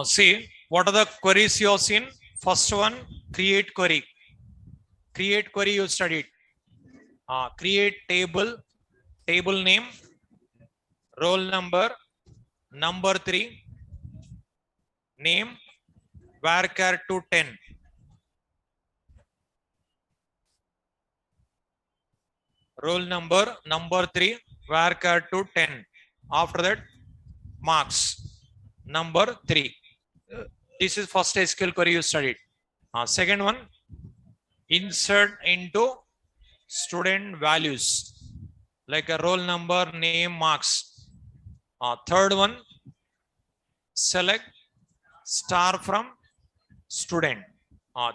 See, what are the queries you have seen? First one, create query. Create query you studied. Create table, table name, roll number, number 3, name, varchar to 10. Roll number, number 3, varchar to 10. After that, marks, number 3. This is first SQL query you studied. Second one, insert into student values like a roll number, name, marks. Third one, select star from student.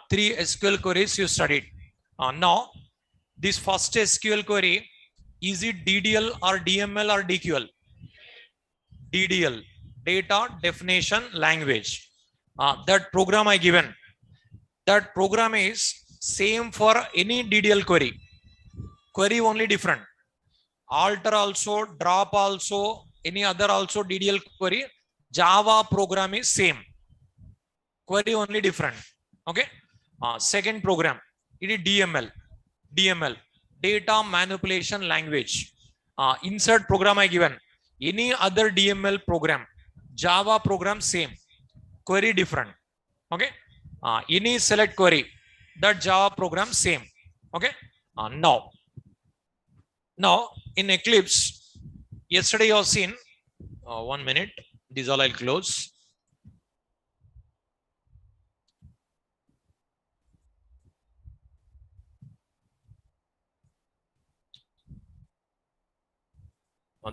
3 SQL queries you studied. Now, this first SQL query, is it DDL or DML or DQL? DDL, data definition language. That program I given, that program is same for any DDL query. Query only different. Alter also, drop also, any other also DDL query. Java program is same. Query only different. Okay. Second program, it is DML. DML, data manipulation language. Insert program I given. Any other DML program, Java program same. Query different. Okay. Any select query, that Java program same. Okay. Now in Eclipse, yesterday you have seen. 1 minute. These all I'll close.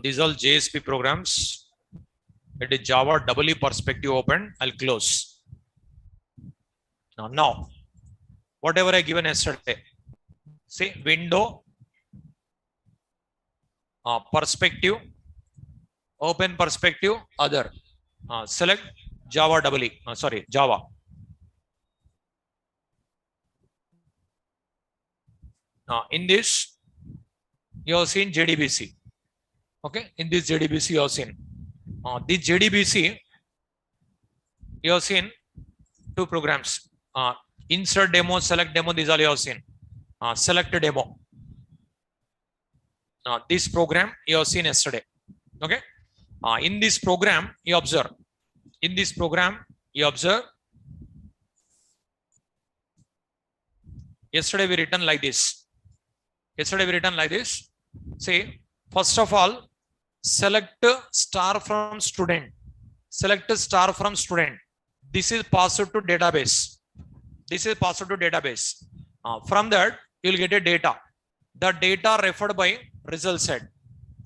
These all JSP programs. It is Java EE perspective open. I'll close. Now, whatever I given yesterday, see window, perspective, open perspective, other. Select Java EE. Java. In this, you have seen JDBC. Okay, in this JDBC you have seen. This JDBC, you have seen 2 programs. Insert demo, select demo, these all you have seen. Select demo. This program you have seen yesterday. Okay. In this program, you observe. In this program, you observe. Yesterday we written like this. See, first of all, select star from student. Select star from student. This is passed to database. From that, you will get a data. The data referred by result set,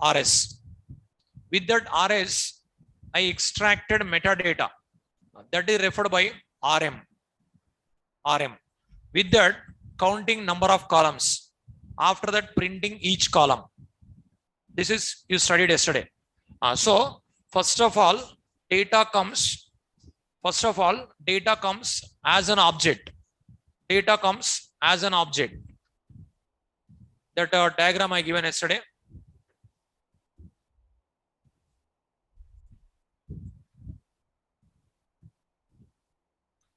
RS. With that RS, I extracted metadata. That is referred by RM. With that, counting number of columns. After that, printing each column. This is you studied yesterday. So first of all, data comes as an object. That diagram I given yesterday.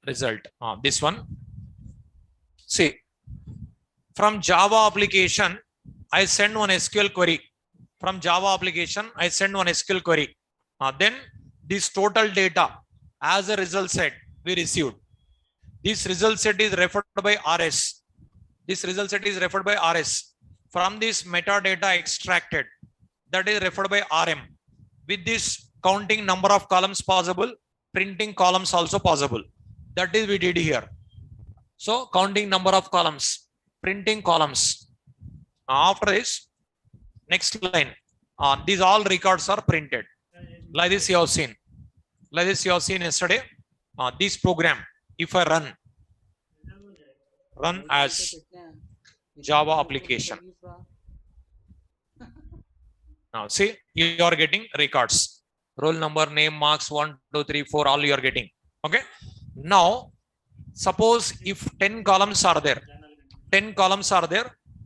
Result. This one. See, from Java application, I send one SQL query. Then this total data as a result set we received. This result set is referred by RS. From this metadata extracted, that is referred by RM. With this, counting number of columns possible, printing columns also possible. That is we did here. So counting number of columns, printing columns. After this, next line, these all records are printed. Like this you have seen. Yesterday. This program, if I run as Java application. Now see, you are getting records. Roll number, name, marks, 1, 2, 3, 4, all you are getting. Okay. Now, suppose if 10 columns are there,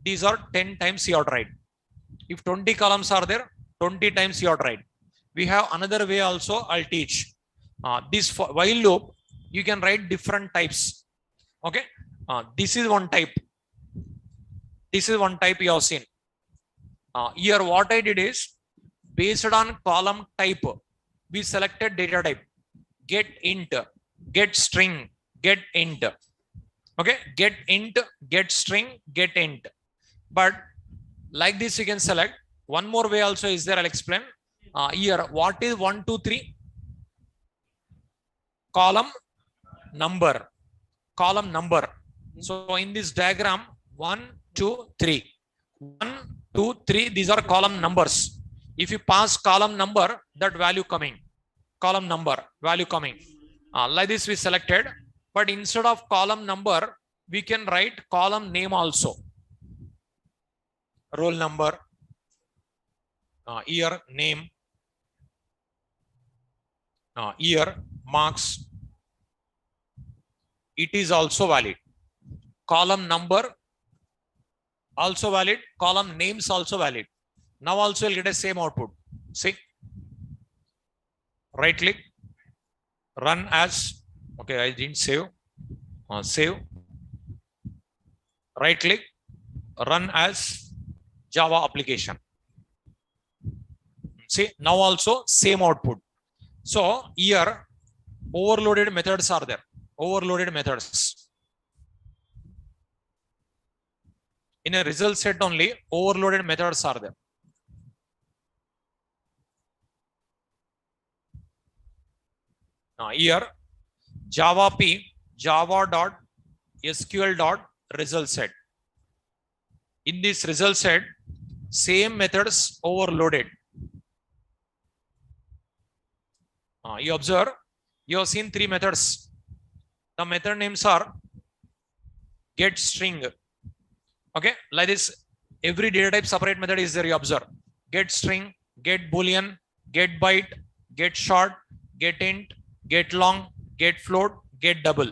these are 10 times you have to write. If 20 columns are there, 20 times you have to write. We have another way also I'll teach. This while loop, you can write different types. Okay. This is one type. This is one type you have seen. Here what I did is, based on column type, we selected data type. Get int, get string, get int. Okay, get int, get string, get int. But like this, you can select. One more way also is there. I'll explain. Here, what is 1, 2, 3? Column number. Column number. So in this diagram, 1, 2, 3. 1, 2, 3. These are column numbers. If you pass column number, that value coming. Column number, value coming. Like this we selected. But instead of column number, we can write column name also. Roll number, year, name, year, marks. It is also valid. Column number also valid. Column names also valid. Now also you'll get a same output. See, right click, run as. Okay, I didn't save. Save. Right click, run as Java application. See, now also same output. So here overloaded methods are there. Overloaded methods. In a result set only, overloaded methods are there. Now here Java P, java.sql.result set. In this result set, same methods overloaded. You observe, you have seen 3 methods. The method names are get string. Okay, like this, every data type separate method is there. You observe, get string, get boolean, get byte, get short, get int, get long, get float, get double.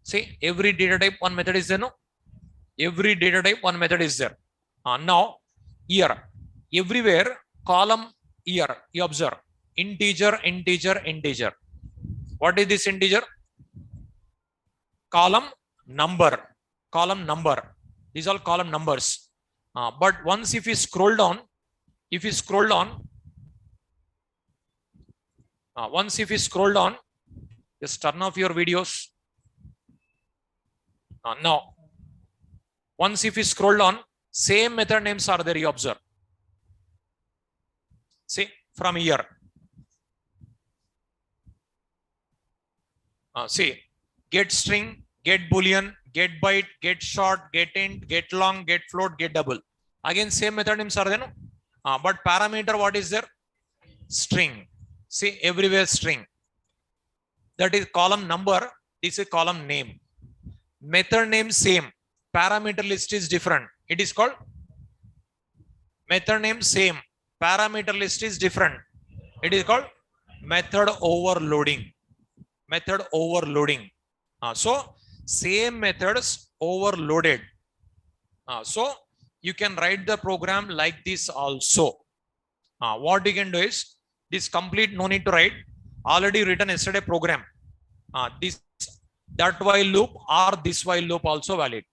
See, every data type one method is there. No, every data type one method is there. Now here, everywhere column here, you observe integer, integer, integer. What is this integer? Column number. Column number. These are column numbers. But once if you scroll down, once if you scroll down, just turn off your videos. Now, once if you scroll down, same method names are there. You observe. See, from here. See, get string, get boolean, get byte, get short, get int, get long, get float, get double. Again, same method names are there. No? But parameter, what is there? String. See, everywhere string. That is column number. This is column name. Method name same. Parameter list is different. It is called method name same. Parameter list is different. It is called method overloading. Method overloading. So same methods overloaded. So you can write the program like this also. What you can do is, this complete no need to write. Already written yesterday program. That while loop or this while loop also valid.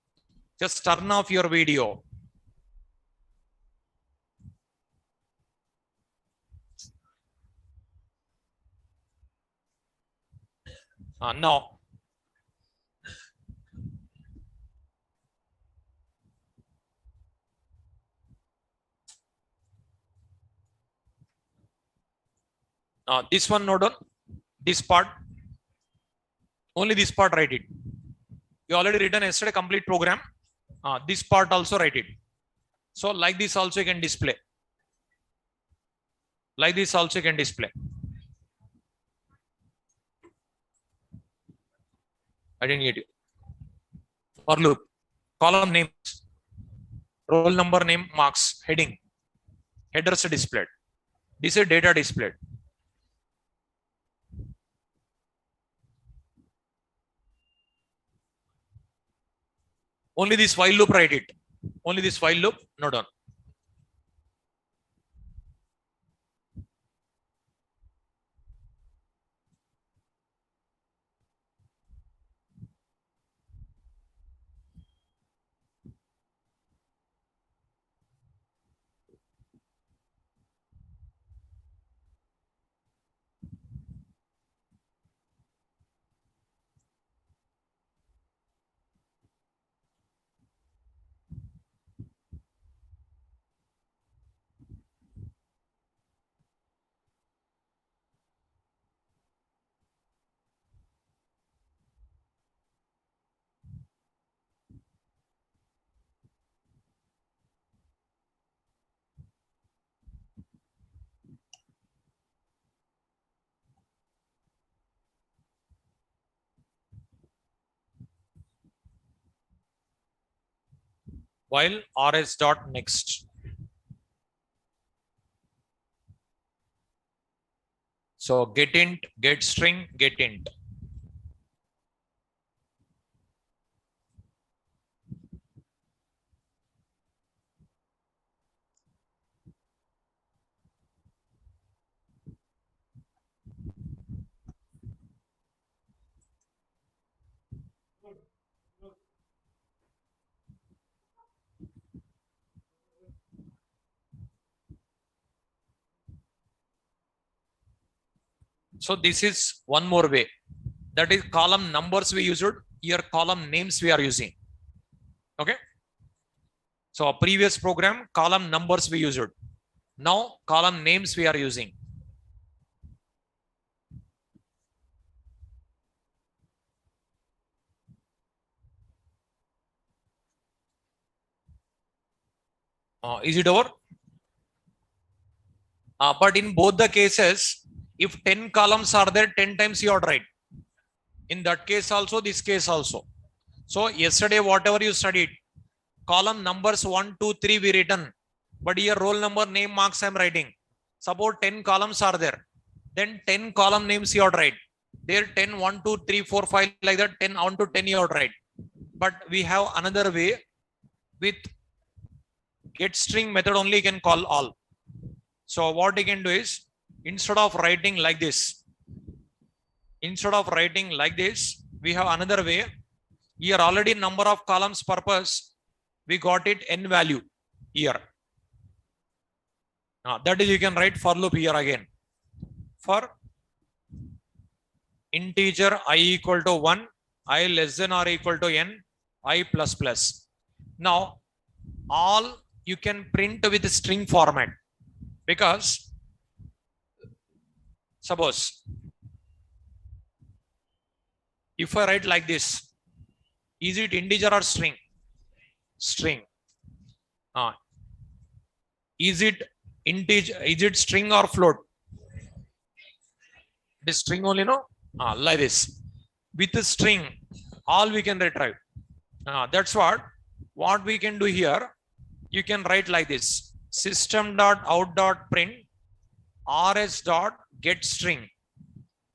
Just turn off your video. Now, this one note on this part. Only this part write it. You already written yesterday complete program. This part also write it. So like this also you can display. Like this also you can display. I didn't get you. For loop, column names, roll number, name, marks, heading, headers are displayed. This is data displayed. Only this while loop write it. Only this while loop, not on. while rs dot next. So get int, get string, get int. So this is one more way. That is column numbers we used. Here column names we are using. Okay. So a previous program column numbers we used. Now column names we are using. Is it over? But in both the cases, if 10 columns are there, 10 times you are right. In that case also, this case also. So yesterday, whatever you studied, column numbers 1, 2, 3 we written, but here roll number, name, marks I am writing. Suppose 10 columns are there, then 10 column names you are right. There 10, 1, 2, 3, 4, 5 like that, 10 1 to 10 you are right. But we have another way with get string method only you can call all. So what you can do is instead of writing like this, we have another way. Here already number of columns purpose, we got it n value here. That is you can write for loop here again. For integer I equal to 1, I less than or equal to n, I plus plus. Now all you can print with string format, because suppose if I write like this, is it integer or string? String. Is it integer? Is it string or float? The string only, no? Like this. With the string, all we can retrieve. That's what we can do here. You can write like this: system dot out dot print rs dot get string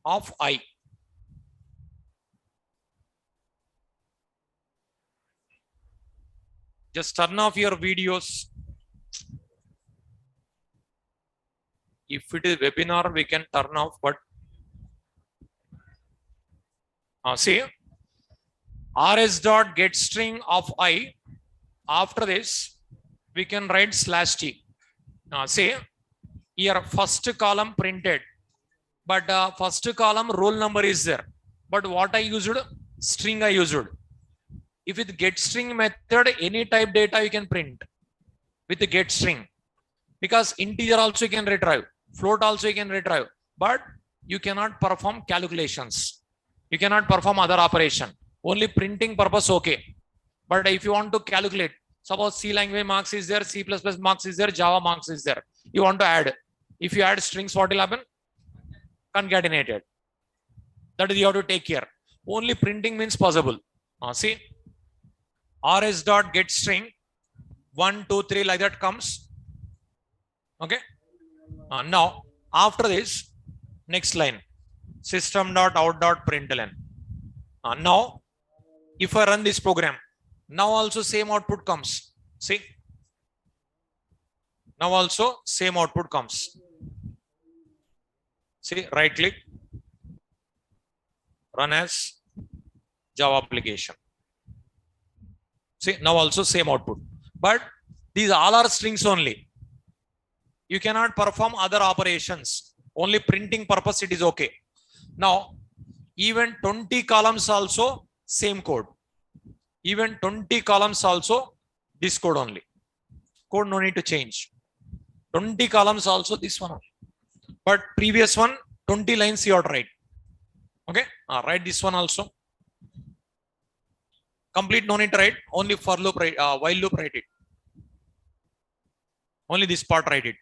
of I. Just turn off your videos. If it is webinar, we can turn off, but see, rs dot get string of I. After this, we can write slash t. Say here first column printed, but first column roll number is there. But what I used? String I used. If with get string method, any type data you can print with the get string, because integer also you can retrieve, float also you can retrieve, but you cannot perform calculations. You cannot perform other operation. Only printing purpose okay. But if you want to calculate, suppose C language marks is there, C++ marks is there, Java marks is there. You want to add. If you add strings, what will happen? Concatenated. That is you have to take care. Only printing means possible. See, rs dot get string 1, 2, 3 like that comes. Okay. Now after this, next line, system dot out dot println. Now if I run this program, now also same output comes. See, now also same output comes. See, right click, run as Java application. See, now also same output, but these all are strings only. You cannot perform other operations. Only printing purpose it is okay. Now, even 20 columns also same code. Even 20 columns also this code only. Code no need to change. 20 columns also this one. But previous one 20 lines you have to write. Okay, write this one also. Complete no need to write. Only for loop write, while loop write it. Only this part write it.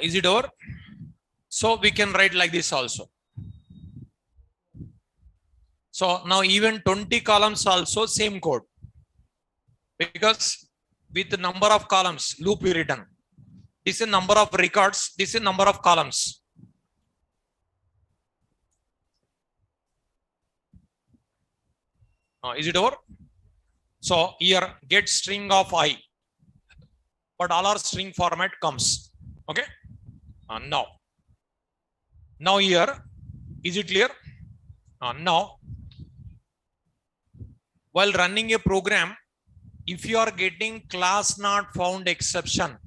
Is it over? So we can write like this also. So now even 20 columns also same code, because with the number of columns loop we written. This is number of records, this is number of columns. Is it over? So here get string of I, but all our string format comes. Okay. Now here, is it clear? Now, while running a program, if you are getting class not found exception,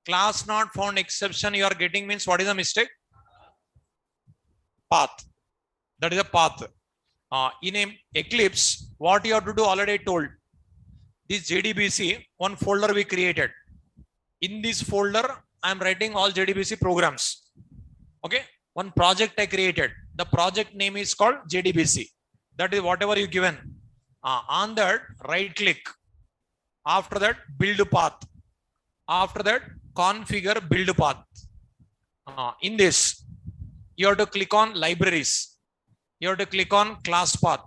you are getting means what is the mistake? Path. That is a path. In a Eclipse, what you have to do already told. This JDBC, one folder we created. In this folder, I am writing all JDBC programs. Okay. One project I created. The project name is called JDBC. That is whatever you given. On that, right click. After that, build path. After that, configure build path. In this, you have to click on libraries. You have to click on class path.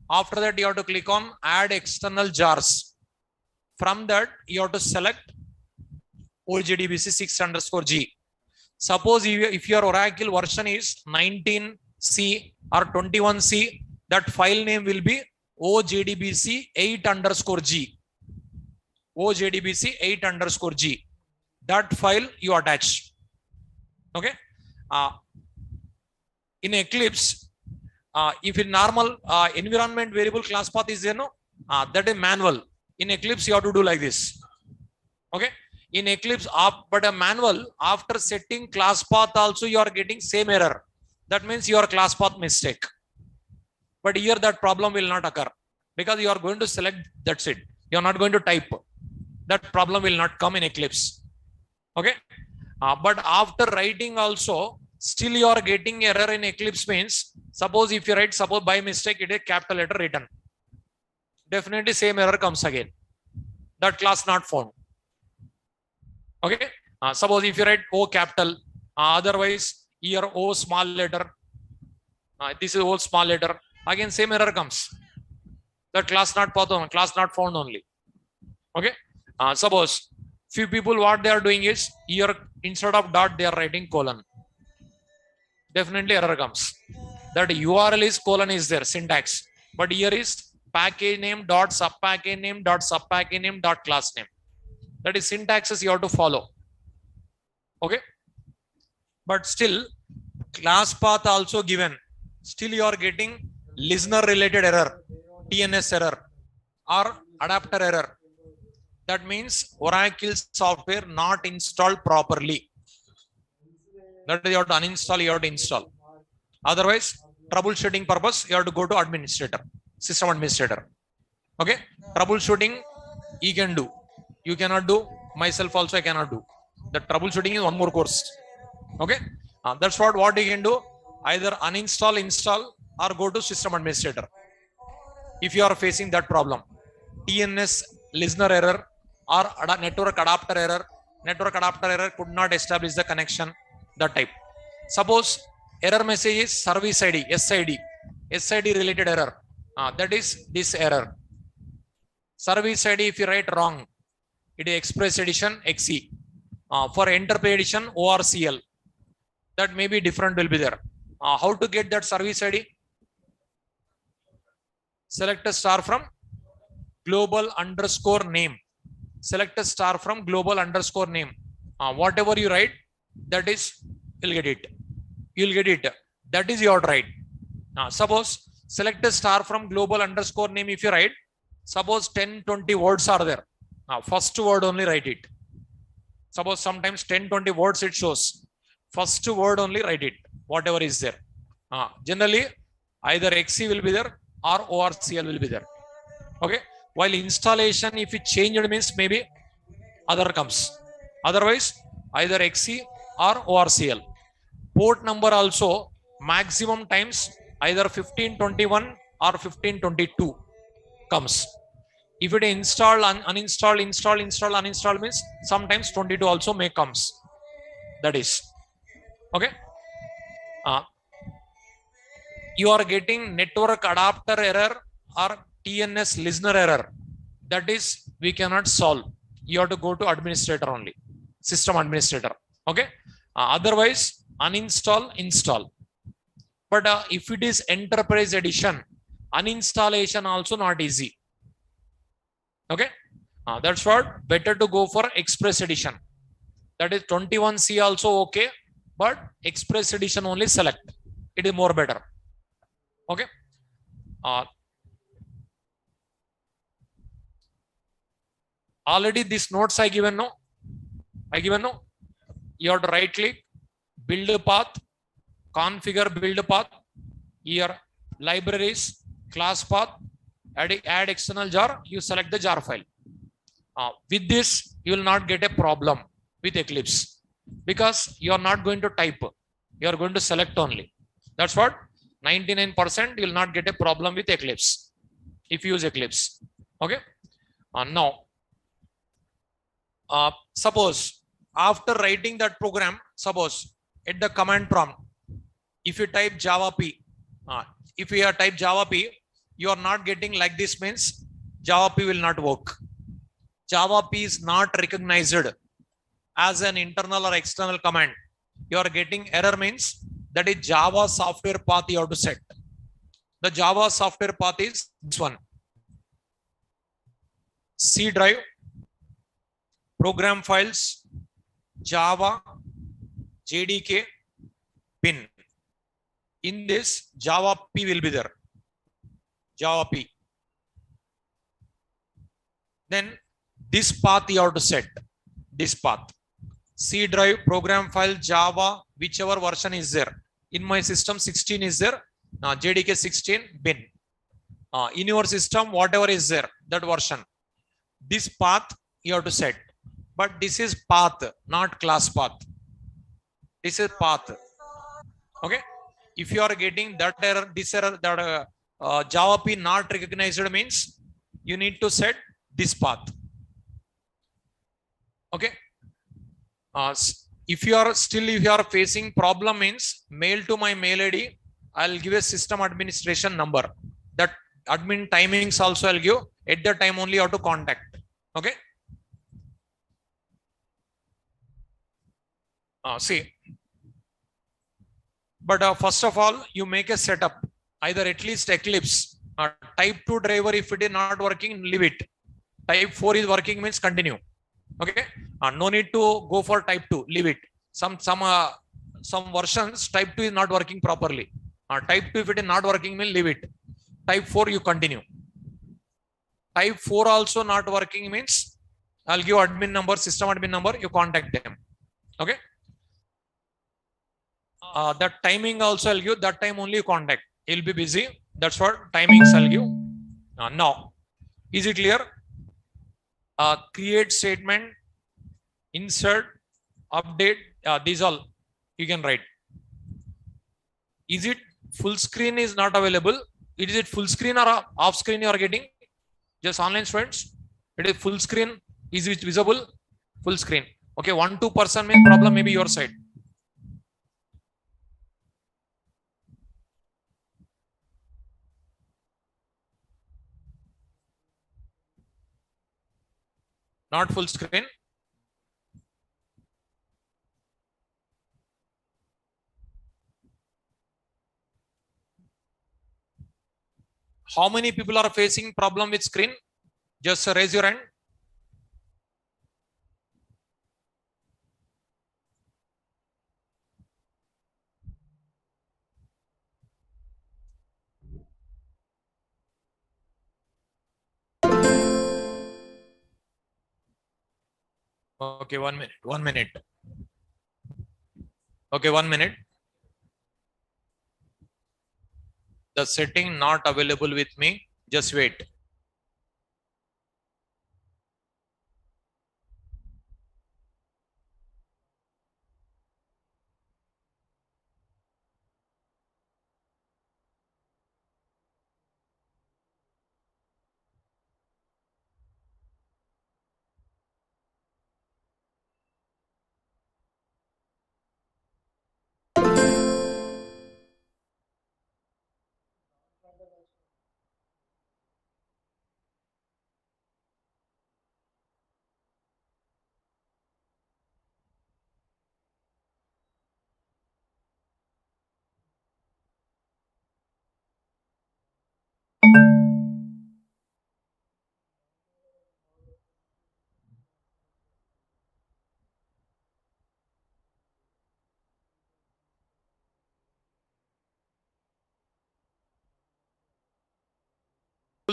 After that, you have to click on add external jars. From that, you have to select OJDBC 6_G. Suppose if your Oracle version is 19C or 21C, that file name will be OJDBC 8_G. OJDBC 8_G. That file you attach. Okay. In Eclipse, if in normal environment variable class path is there, no, that is manual. In Eclipse, you have to do like this. Okay. In Eclipse, but a manual, after setting class path also, you are getting same error. That means your class path mistake. But here that problem will not occur, because you are going to select, that's it. You are not going to type. That problem will not come in Eclipse. Okay. But after writing also, still you are getting error in Eclipse means, suppose if you write, suppose by mistake it is capital letter written. Definitely same error comes again. That class not found. Okay. Suppose if you write O capital, otherwise here O small letter, this is O small letter, again same error comes. That class not found only. Okay. Suppose few people what they are doing is, here instead of dot they are writing colon. Definitely error comes. That URL is colon is there, syntax, but here is package name dot subpackage name dot subpackage name dot class name. That is syntaxes you have to follow. Okay. But still class path also given, still you are getting listener related error, TNS error or adapter error. That means Oracle software not installed properly. That is you have to uninstall, you have to install. Otherwise, troubleshooting purpose, you have to go to administrator, system administrator. Okay. Troubleshooting you can do. You cannot do. Myself also I cannot do. The troubleshooting is one more course. Okay. That's what you can do. Either uninstall, install, or go to system administrator. If you are facing that problem, TNS listener error or network adapter error could not establish the connection, that type. Suppose error message is service ID, SID related error. That is this error. Service ID, if you write wrong, it is Express Edition XE. For Enterprise Edition ORCL, that may be different will be there. How to get that service ID? Select a star from global_name. Select a star from global_name. Whatever you write, that is, you'll get it. You'll get it. That is your right. Suppose select a star from global_name. If you write, suppose 10-20 words are there. First word only write it. Suppose sometimes 10-20 words it shows. First word only write it. Whatever is there. Generally, either XE will be there or ORCL will be there. Okay. While installation, if it changed means maybe other comes. Otherwise, either XE or ORCL. Port number also maximum times either 1521 or 1522 comes. If it install, uninstall, install, uninstall means sometimes 22 also may comes. That is okay. Uh, you are getting network adapter error or TNS listener error. That is we cannot solve. You have to go to administrator only, system administrator. Okay. Otherwise, uninstall, install. But if it is enterprise edition, uninstallation also not easy. Okay. That's what better to go for express edition. That is 21C also okay, but express edition only select. It is more better. Okay. Uh, Already these notes I given no. You have to right click, build a path, configure build path. Here libraries, class path, add external jar. You select the jar file. With this, you will not get a problem with Eclipse because you are not going to type. You are going to select only. That's what 99% you will not get a problem with Eclipse if you use Eclipse. Okay. Now, suppose after writing that program, suppose at the command prompt, if you type Java P, if you have typed Java P, you are not getting like this means Java P will not work. Java P is not recognized as an internal or external command. You are getting error means that is Java software path you have to set. The Java software path is this one. C drive, program files, Java, JDK, bin. In this, Java P will be there. Java P. Then this path you have to set. This path. C drive, program file, Java, whichever version is there. In my system, 16 is there. JDK 16, bin. In your system, whatever is there, that version. This path you have to set. But this is path, not class path. This is path. Okay. If you are getting that error, this error, that Java P not recognized means you need to set this path. Okay. If you are facing problem means mail to my mail ID. I'll give a system administration number. That admin timings also I'll give. At the time only you have to contact. Okay. See. But first of all, you make a setup. Either at least Eclipse. Type 2 driver, if it is not working, leave it. Type 4 is working means continue. Okay. No need to go for type 2. Leave it. Some versions type 2 is not working properly. Type 2 if it is not working means leave it. Type 4 you continue. Type 4 also not working means I'll give admin number, system admin number. You contact them. Okay. That timing also I'll give. That time only you contact. He'll be busy. That's what timings I'll give. Now, is it clear? Create statement, insert, update. These all you can write. Is it full screen is not available? Is it full screen or off screen you are getting? Just online students. It is full screen. Is it visible? Full screen. Okay, 1-2% means problem maybe your side. Not full screen. How many people are facing problem with screen? Just raise your hand. Okay, 1 minute. 1 minute. Okay, 1 minute. The setting not available with me. Just wait.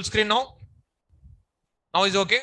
Full screen now? Now is okay?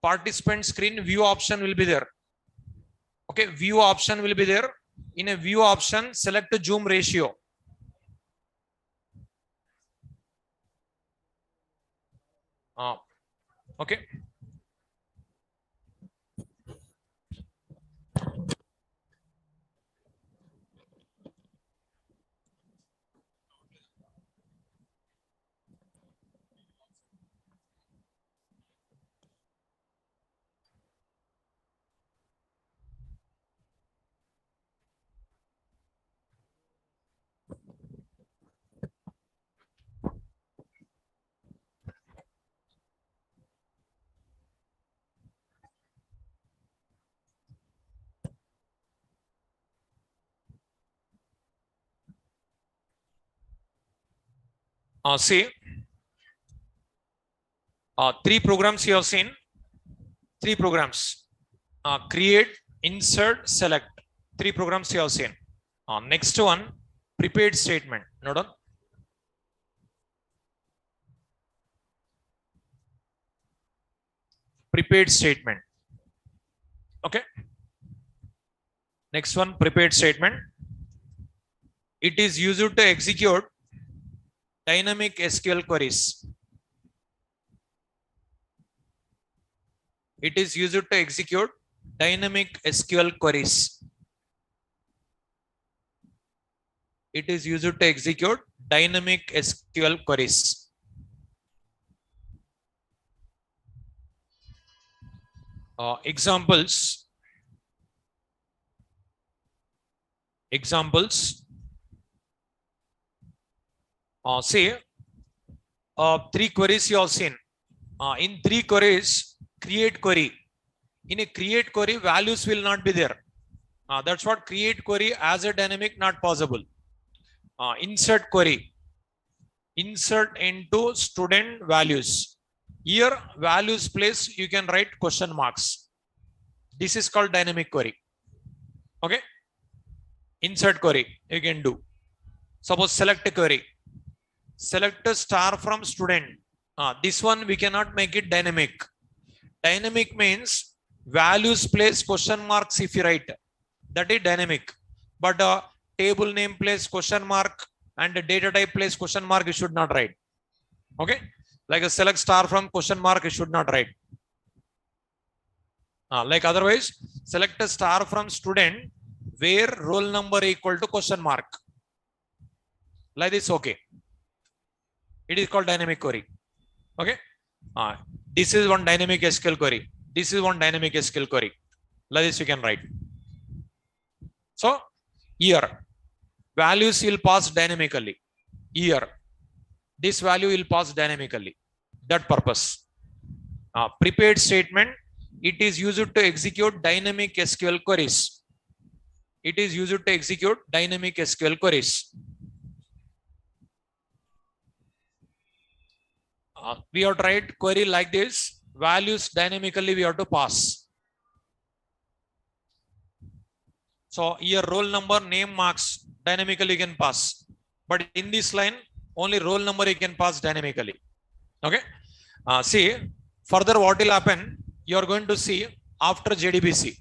Participant screen view option will be there. Okay, view option will be there. In a view option, select zoom ratio. Okay. See, three programs you have seen. Three programs. Create, insert, select. Three programs you have seen. Next one, prepared statement. Note on. Prepared statement. Okay. Next one, prepared statement. It is used to execute dynamic SQL queries. It is used to execute dynamic SQL queries. It is used to execute dynamic SQL queries. Examples. Say, three queries you have seen. In three queries, create query. In a create query, values will not be there. That's what create query as a dynamic not possible. Insert query. Insert into student values. Here, values place, you can write question marks. This is called dynamic query. Okay. Insert query, you can do. Suppose select a query. Select a star from student. This one we cannot make it dynamic. Dynamic means values place question marks if you write. That is dynamic. But table name place question mark and the data type place question mark, you should not write. Okay. Like a select star from question mark, you should not write. Like otherwise, select a star from student where roll number equal to question mark. Like this, okay. It is called dynamic query. Okay. This is one dynamic SQL query. This is one dynamic SQL query. Like this you can write. So here values will pass dynamically. Here this value will pass dynamically. That purpose. Prepared statement. It is used to execute dynamic SQL queries. It is used to execute dynamic SQL queries. We have to write query like this. Values dynamically we have to pass. So here roll number, name, marks dynamically you can pass. But in this line, only roll number you can pass dynamically. Okay. See, further what will happen? You are going to see after JDBC,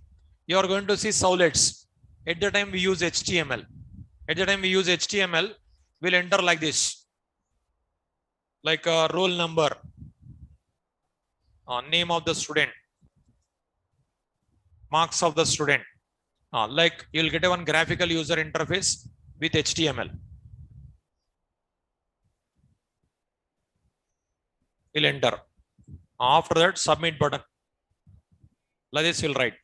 you are going to see Soulets. At the time we use HTML. At the time we use HTML, we'll enter like this. Like a roll number, name of the student, marks of the student. Like you'll get a one graphical user interface with HTML. will enter. After that, submit button. Like this, you'll write.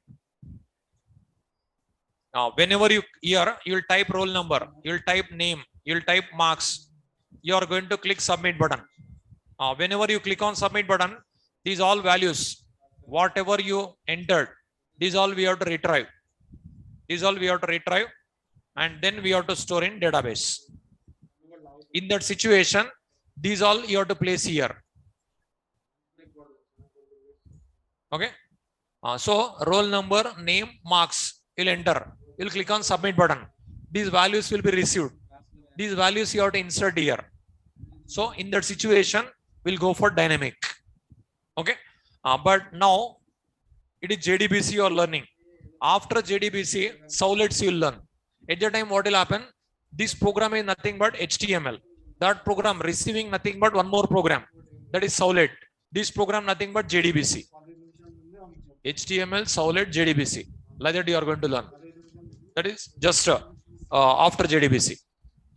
Whenever you here, you'll type roll number, you'll type name, you'll type marks. You are going to click submit button. Whenever you click on submit button, these all values, whatever you entered, these all we have to retrieve. These all we have to retrieve, and then we have to store in database. In that situation, these all you have to place here. Okay. So roll number, name, marks, you'll enter. You'll click on submit button. These values will be received. These values you have to insert here. So in that situation, we'll go for dynamic. Okay. But now it is JDBC you are learning. After JDBC, Sowlets you'll learn. At the time, what will happen? This program is nothing but HTML. That program receiving nothing but one more program. That is Sowlet. This program nothing but JDBC. HTML, Sowlet, JDBC. Like that you are going to learn. That is just after JDBC.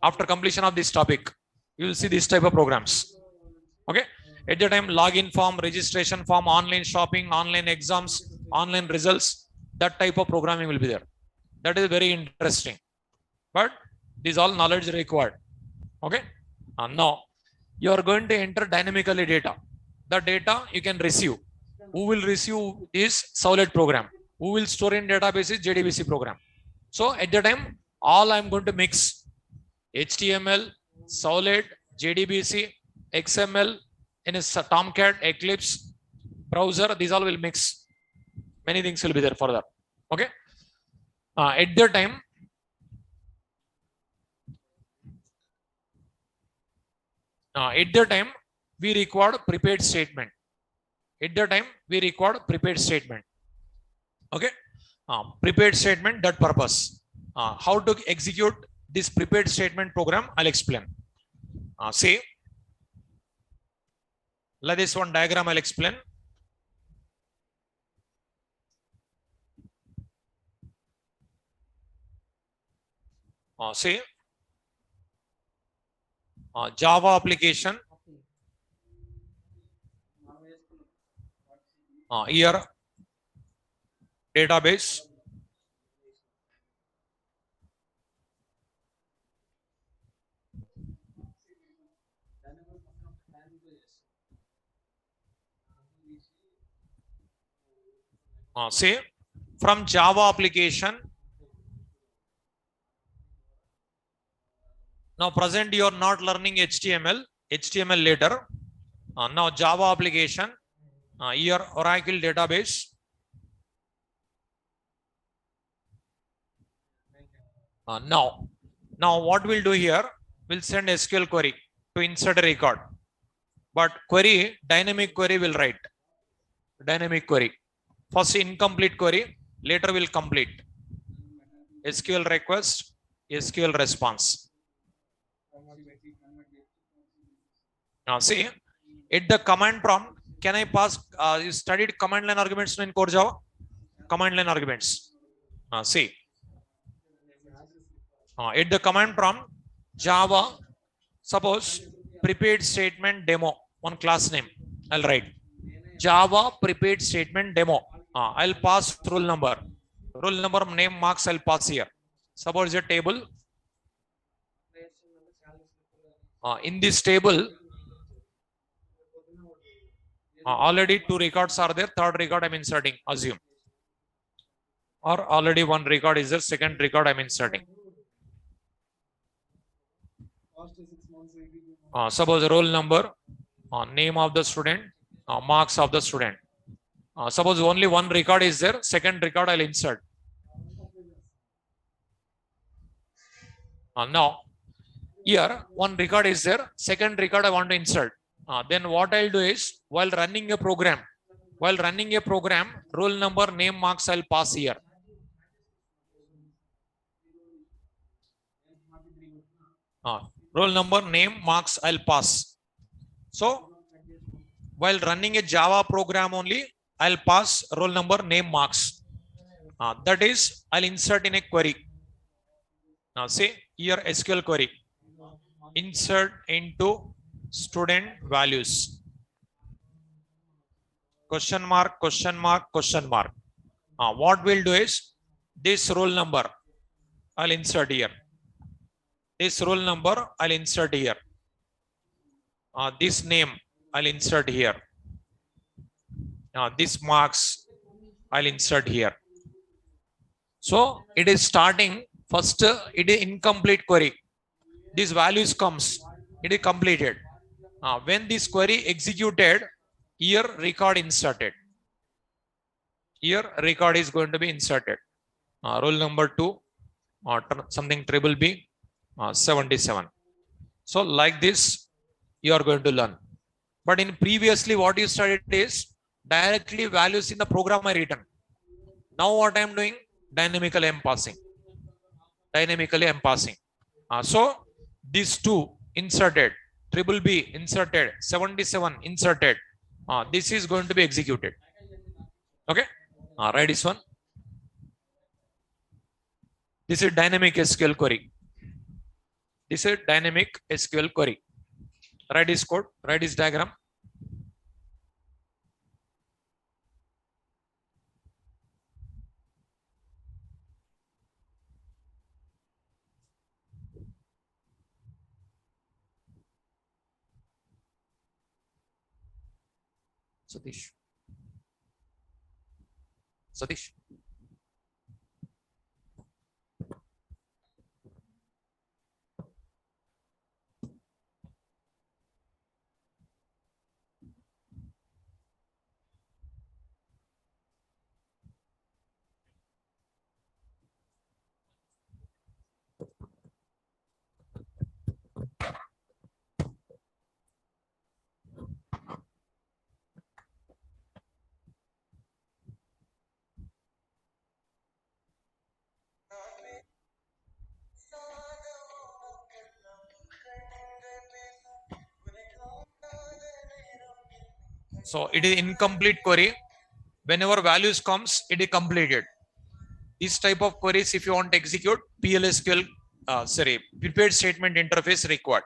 After completion of this topic, you will see this type of programs. Okay. At the time, login form, registration form, online shopping, online exams, online results, that type of programming will be there. That is very interesting. But this all knowledge required. Okay. Now you are going to enter dynamically data. The data you can receive. Who will receive is Sowlet program. Who will store in database is JDBC program. So at the time, all I'm going to mix HTML, Sowlet, JDBC, XML, in a Tomcat, Eclipse, browser, these all will mix. Many things will be there further. Okay. At the time, we record prepared statement. At the time, we record prepared statement. Okay. Prepared statement, that purpose. How to execute this prepared statement program, I'll explain. Say, like this one diagram I'll explain. Say, Java application. Here, database. Say, from Java application. Now present you are not learning HTML. HTML later. Now Java application. Here Oracle database. Now what we'll do here, we'll send SQL query to insert a record. But query, dynamic query will write. Dynamic query. First incomplete query, later will complete. SQL request, SQL response. Now see, at the command prompt, can I pass, you studied command line arguments in core Java? Command line arguments. See, at the command prompt, Java, suppose prepared statement demo, one class name, I'll write. Java prepared statement demo. I'll pass roll number. Roll number, name, marks, I'll pass here. Suppose a table. In this table, already 2 records are there. Third record I'm inserting, assume. Or already 1 record is there. Second record I'm inserting. Suppose roll number, name of the student, marks of the student. Suppose only 1 record is there. Second record I'll insert. Now, here 1 record is there. Second record I want to insert. Then what I'll do is, while running a program, roll number, name, marks I'll pass here. Roll number, name, marks I'll pass. So while running a Java program only, I'll pass roll number, name, marks. That is, I'll insert in a query. Now say here SQL query. Insert into student values. question mark, question mark, question mark. What we'll do is this roll number I'll insert here. This roll number I'll insert here. This name I'll insert here. This marks I'll insert here. So it is starting first. It is incomplete query. These values comes. It is completed. When this query executed, here record inserted. Here record is going to be inserted. Roll number 2, something triple B, 77. So like this, you are going to learn. But in previously, what you studied is directly values in the program I written. Now what I am doing? Dynamically I am passing. Dynamically I am passing. So these two inserted, triple B inserted, 77 inserted. This is going to be executed. Okay. Write this one. This is dynamic SQL query. This is dynamic SQL query. Write this code, write this diagram. Satish. Satish. So it is incomplete query. Whenever values comes, it is completed. This type of queries, if you want to execute, PLSQL, prepared statement interface required.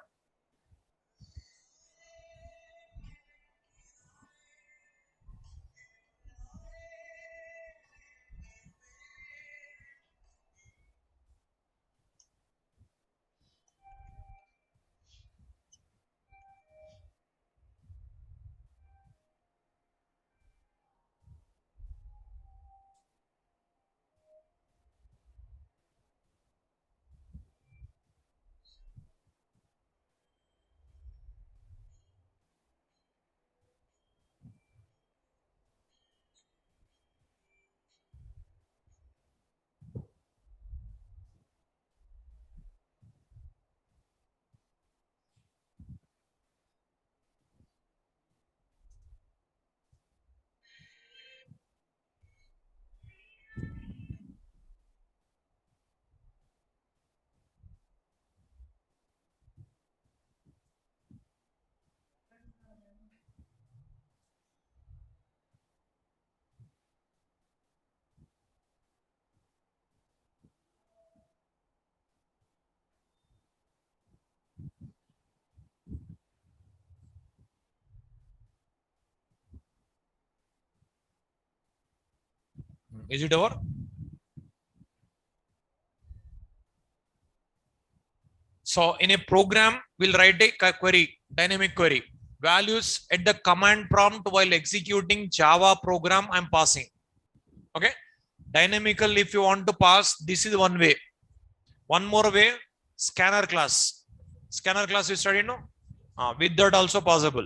Is it over? So in a program, we'll write a query, dynamic query. Values at the command prompt while executing Java program I'm passing. Okay. Dynamical, if you want to pass, this is one way. One more way, scanner class. Scanner class you studied, no? With that also possible.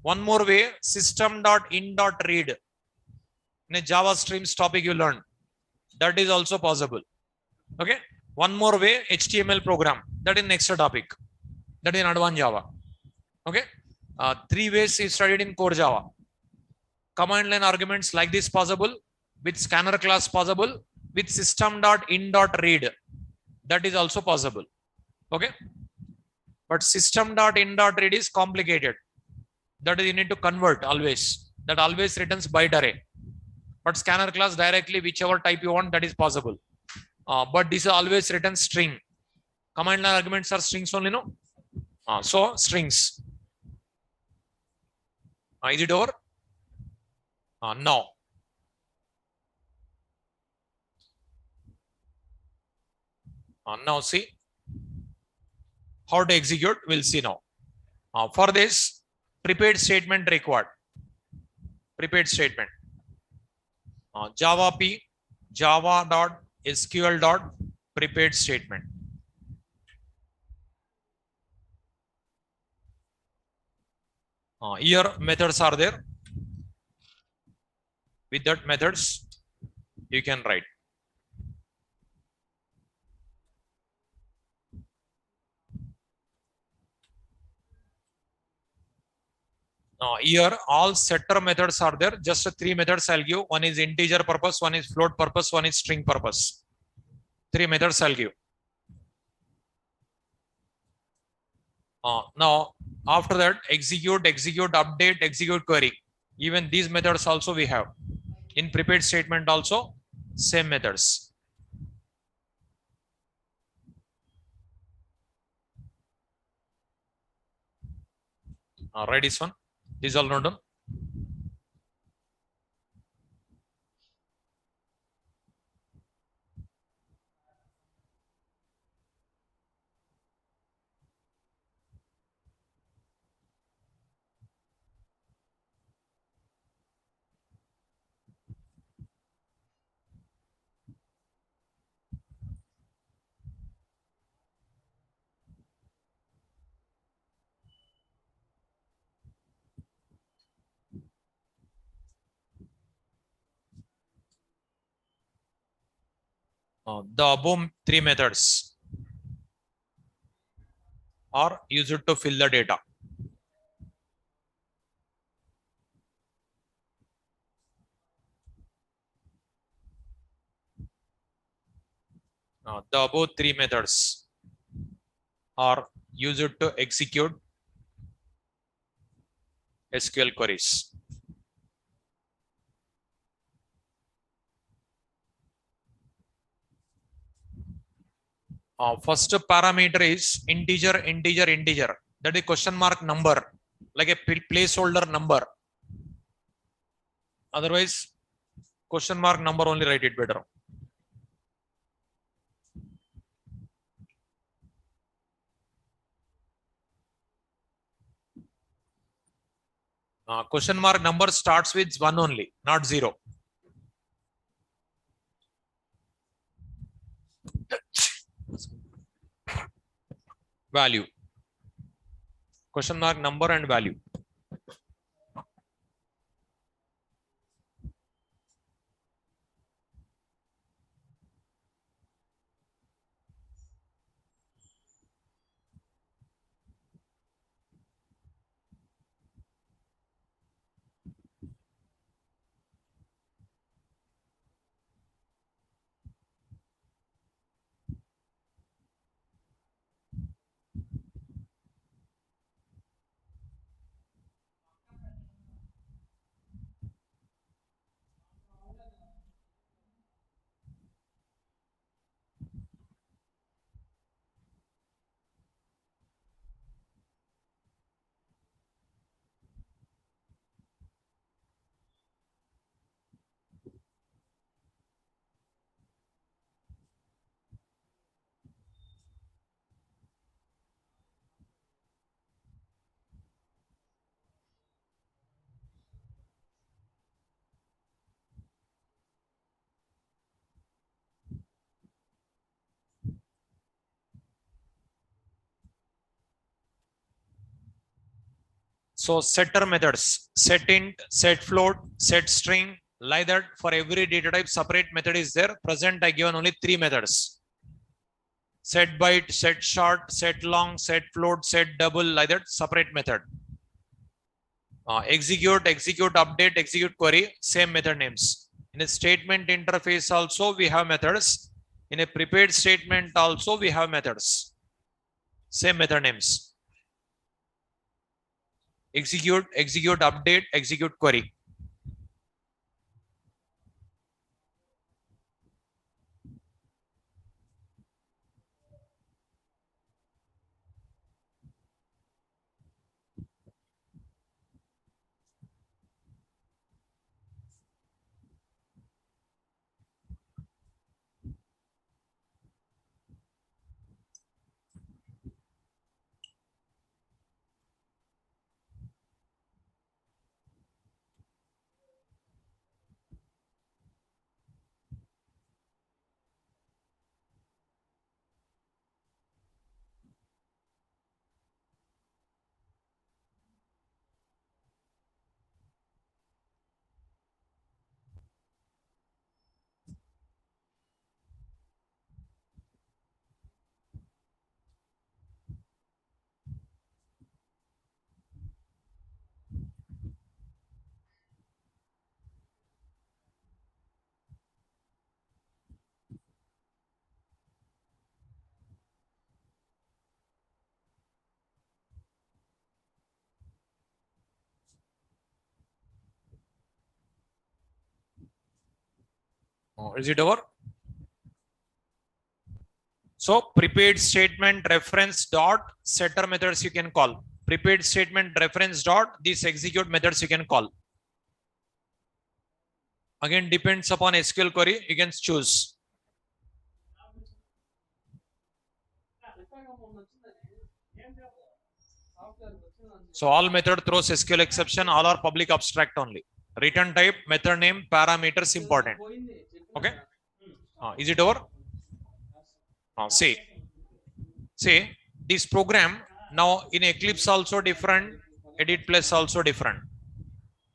One more way, system.in.read. In a Java streams topic you learn. That is also possible. Okay. One more way, HTML program. That is next topic. That is in advanced Java. Okay. 3 ways is studied in core Java. Command line arguments like this possible. With scanner class possible. With system.in.read. That is also possible. Okay. But system.in.read is complicated. That is you need to convert always. That always returns byte array. But scanner class directly whichever type you want, that is possible. But this is always written string. Command line arguments are strings only, no? So strings. Is it over? No. Now see how to execute. We'll see now. For this, prepared statement required. Prepared statement. Java P, Java dot SQL dot prepared statement. Here methods are there. With that methods, you can write. Here all setter methods are there. Just three methods I'll give. One is integer purpose, one is float purpose, one is string purpose. Three methods I'll give. Now after that, execute, update, execute query. Even these methods also we have. In prepared statement also, same methods. Write this one. This is all not done. The above three methods are used to fill the data. The above three methods are used to execute SQL queries. First parameter is integer, integer. That is question mark number, like a placeholder number. Otherwise, question mark number only write it better. Question mark number starts with 1 only, not 0. Value. Question mark number and value. So setter methods, set int, set float, set string, like that. For every data type, separate method is there. Present, I given only three methods. Set byte, set short, set long, set float, set double, like that, separate method. Execute, update, execute query, same method names. In a statement interface also, we have methods. In a prepared statement also, we have methods. Same method names. Execute, update, execute query. Is it over? So prepared statement reference dot setter methods you can call. Prepared statement reference dot these execute methods you can call. Again depends upon SQL query, you can choose. So all method throws SQL exception, all are public abstract only. Return type, method name, parameters important. Okay. Is it over? See this program now in Eclipse also different, Edit Plus also different.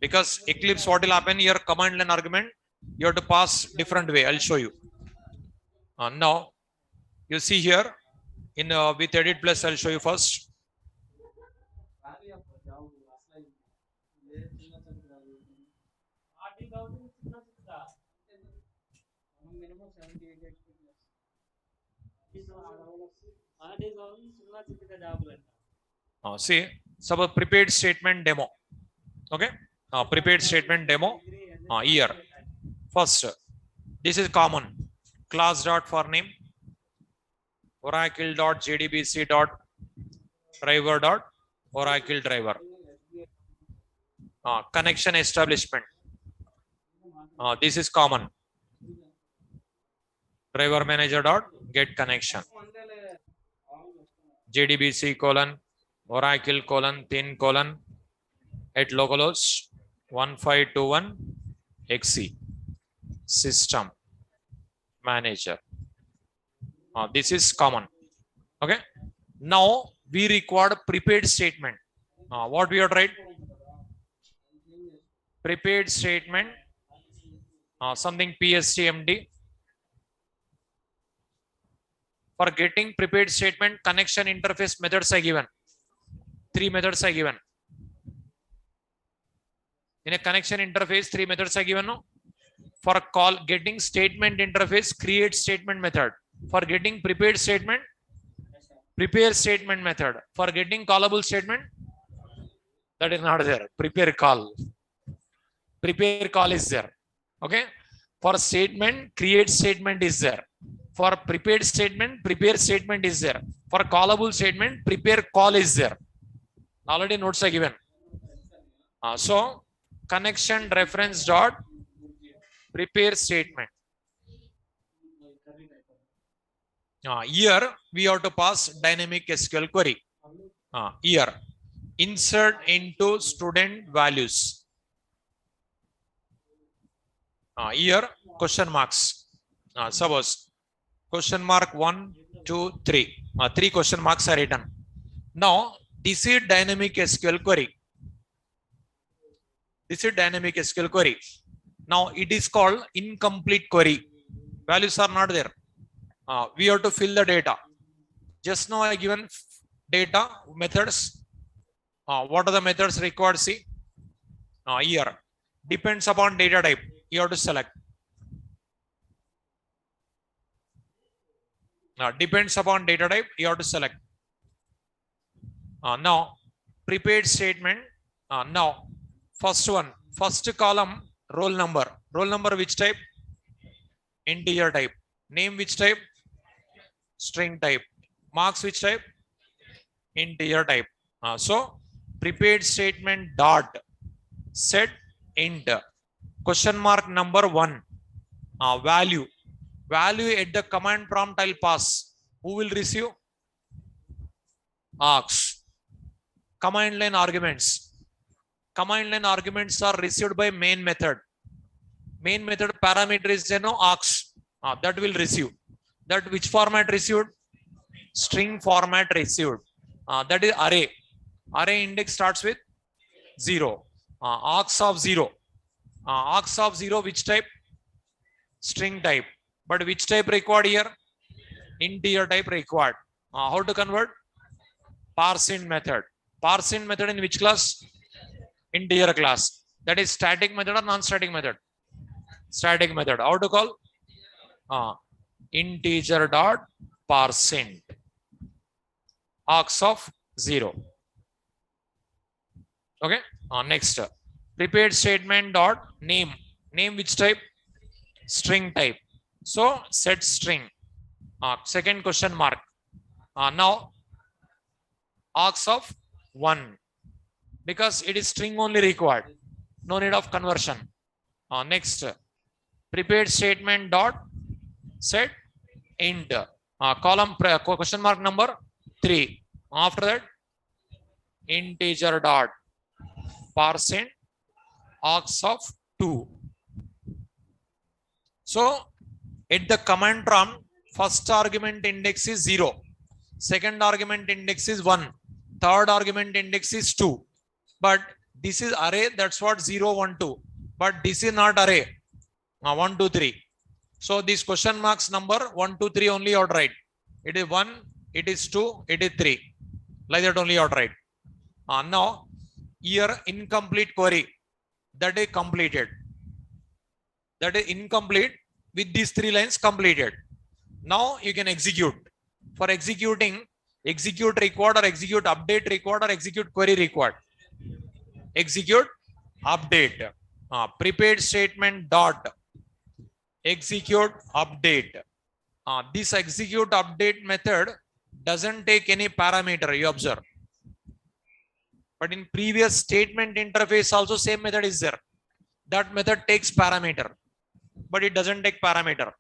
Because Eclipse, what will happen here? Command line argument, you have to pass different way. I'll show you. Now you see here in with Edit Plus, I'll show you first. See, so prepared statement demo. Okay, prepared statement demo here. First, this is common. Class dot for name, Oracle dot JDBC dot driver dot Oracle driver. Connection establishment. This is common. Driver manager dot get connection. JDBC colon Oracle colon thin colon at localhost 1521 XE system manager. This is common. Okay. Now we require prepared statement. What we have write? Prepared statement. Something PSTMD. For getting prepared statement, connection interface methods are given. 3 methods are given. In a connection interface, 3 methods are given. No? For call getting statement interface, create statement method. For getting prepared statement, prepare statement method. For getting callable statement, that is not there. Prepare call. Prepare call is there. Okay. For statement, create statement is there. For prepared statement, prepare statement is there. For callable statement, prepare call is there. Already notes are given. So connection reference dot prepare statement. Here we have to pass dynamic SQL query. Here insert into student values. Here question marks. Suppose question mark 1, 2, 3. 3 question marks are written. Now this is dynamic SQL query. This is dynamic SQL query. Now it is called incomplete query. Values are not there. We have to fill the data. Just now I given data methods. What are the methods required? See here depends upon data type. You have to select. Depends upon data type. You have to select. Now prepared statement. Now first one, first column roll number. Roll number which type? Integer type. Name which type? String type. Marks which type? Integer type. So prepared statement dot set int question mark number 1 value at the command prompt I'll pass. Who will receive? Args. Command line arguments. Command line arguments are received by main method. Main method parameter is args. That will receive. That which format received? String format received. That is array. Array index starts with 0. Args of 0. Args of 0 which type? String type. But which type required here? Integer type required. How to convert? ParseInt method. ParseInt method in which class? Integer class. That is static method or non-static method? Static method. How to call? Integer dot parseInt. Args of 0. Okay. Next. Prepared statement dot name. Name which type? string type. So set string. Second question mark. Now args of 1 because it is string only required. No need of conversion. Next, prepared statement dot set int. Column question mark number 3. After that, integer dot percent args of 2. So at the command prompt, first argument index is 0, second argument index is 1, third argument index is 2. But this is array, that's what 0, 1, 2. But this is not array. 1, 2, 3. So this question marks number 1, 2, 3 only outright. It is 1, it is 2, it is 3. Like that only outright. Now here incomplete query, that is completed. That is incomplete with these 3 lines completed. Now you can execute. For executing, execute required or execute update required or execute query required. Execute update. Prepared statement dot execute update. This execute update method doesn't take any parameter, you observe. But in previous statement interface also same method is there. That method takes parameter, but it doesn't take parameter.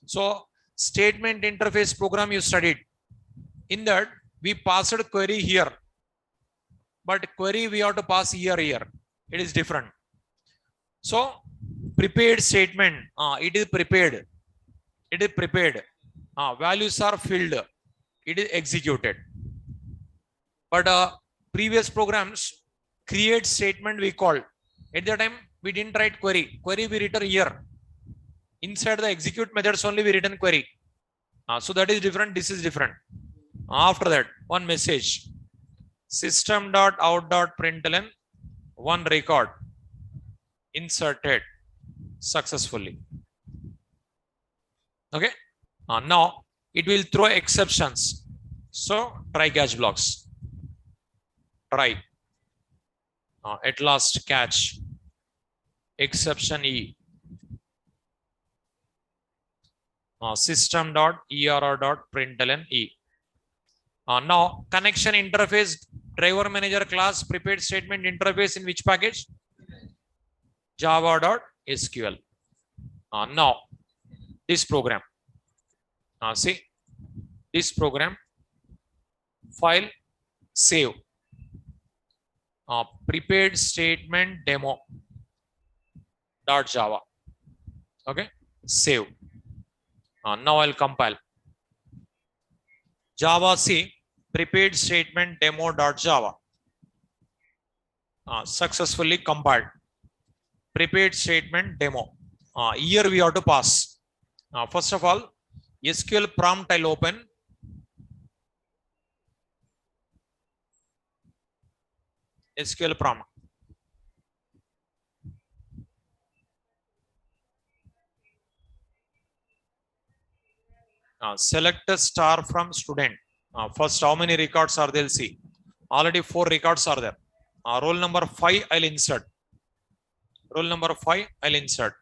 So statement interface program you studied, in that we passed query here, but query we have to pass here. It is different. So prepared statement, it is prepared. It is prepared. Values are filled. It is executed. But previous programs create statement we called. At that time we didn't write query. Query we written here. Inside the execute methods only we written query. So that is different. This is different. After that, one message. System.out.println, one record inserted successfully. Okay. Now it will throw exceptions. So try catch blocks. Try. At last catch. Exception E. System.err.println E. Now connection interface driver manager class prepared statement interface in which package? Java.sql. Now this program. See this program. File save. Prepared statement demo. .java. Okay. Save. Now I'll compile. Java C prepared statement demo.java. Successfully compiled. Prepared statement demo. Here we have to pass. First of all, SQL prompt I'll open. SQL prompt. Select a star from student. First, how many records are there? See, already 4 records are there. Roll number 5 I'll insert. Roll number 5 I'll insert.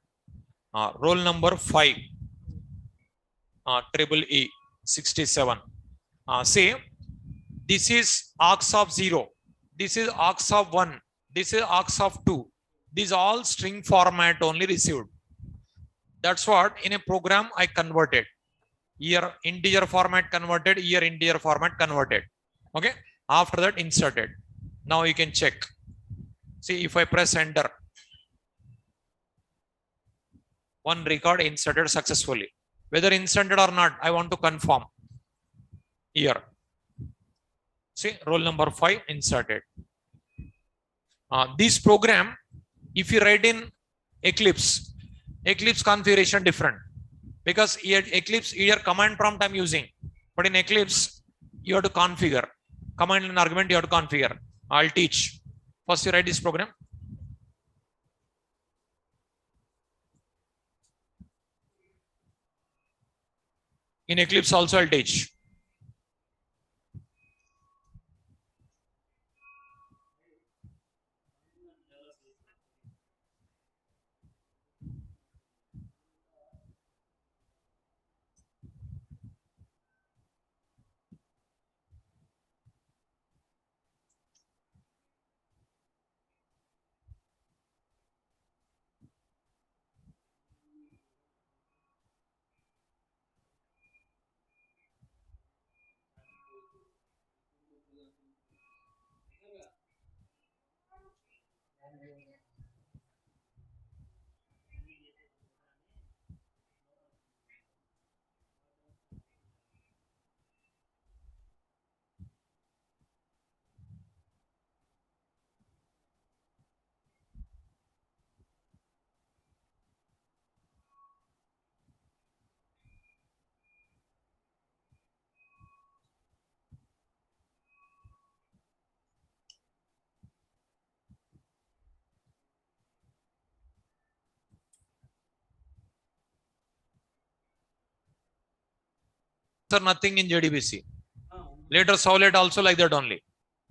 Roll number 5. Triple E 67. See, this is args of 0. This is args of 1. This is args of 2. These all string format only received. That's what in a program I converted. Here integer format converted, here integer format converted. Okay. After that inserted. Now you can check. See, if I press enter, one record inserted successfully. Whether inserted or not, I want to confirm. Here. See, roll number 5 inserted. This program, if you write in Eclipse configuration different. Because here Eclipse, here command prompt I'm using. But in Eclipse, you have to configure. Command and argument you have to configure. I'll teach. First you write this program. In Eclipse also I'll teach. are nothing in JDBC. Later Servlet also like that only.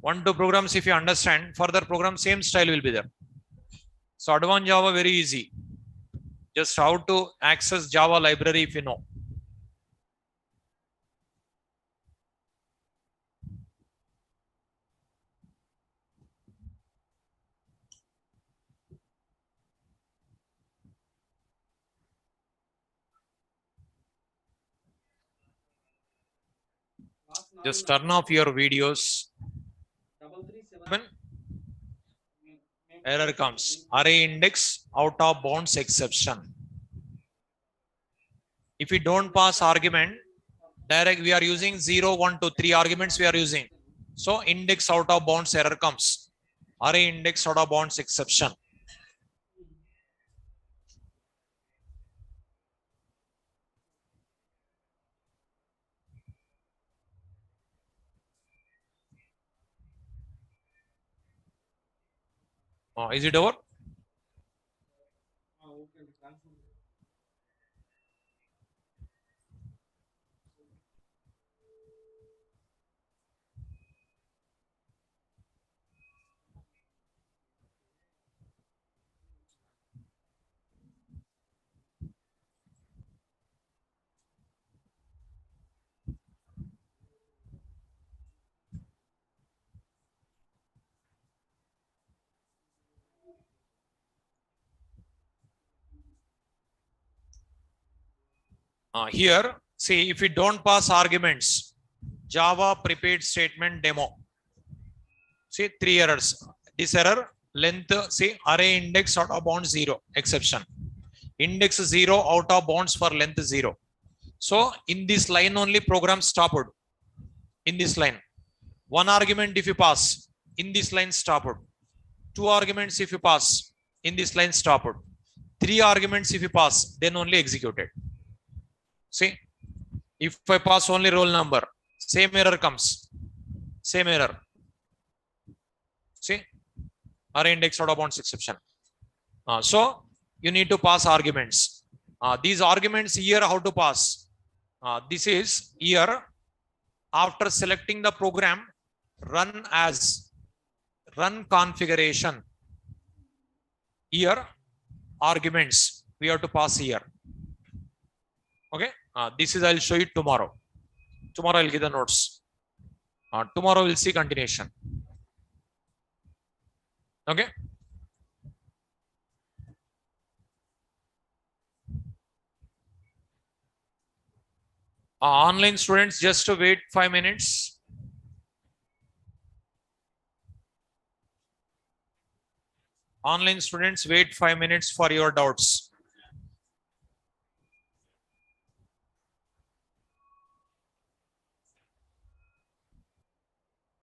1, 2 programs if you understand, further program same style will be there. So advanced Java very easy. Just how to access Java library if you know. Just turn off your videos. Error comes. Array index out of bounds exception. If we don't pass argument, direct we are using 0, 1, 2, 3 arguments we are using. So index out of bounds error comes. Array index out of bounds exception. Is it over? Here, see, if we don't pass arguments, Java prepared statement demo. See, 3 errors. This error, length, see, array index out of bounds 0, exception. Index 0 out of bounds for length 0. So, in this line only program stopped. In this line. 1 argument if you pass, in this line stopped. 2 arguments if you pass, in this line stopped. 3 arguments if you pass, then only executed. See, if I pass only roll number, same error comes. Same error. See, array index out of bounds exception. So you need to pass arguments. These arguments here, how to pass? This is here after selecting the program, run as run configuration. Here, arguments we have to pass here. Okay. This is I'll show you tomorrow. Tomorrow I'll give the notes. Tomorrow we'll see continuation. Okay. Online students, just to wait 5 minutes. Online students, wait 5 minutes for your doubts.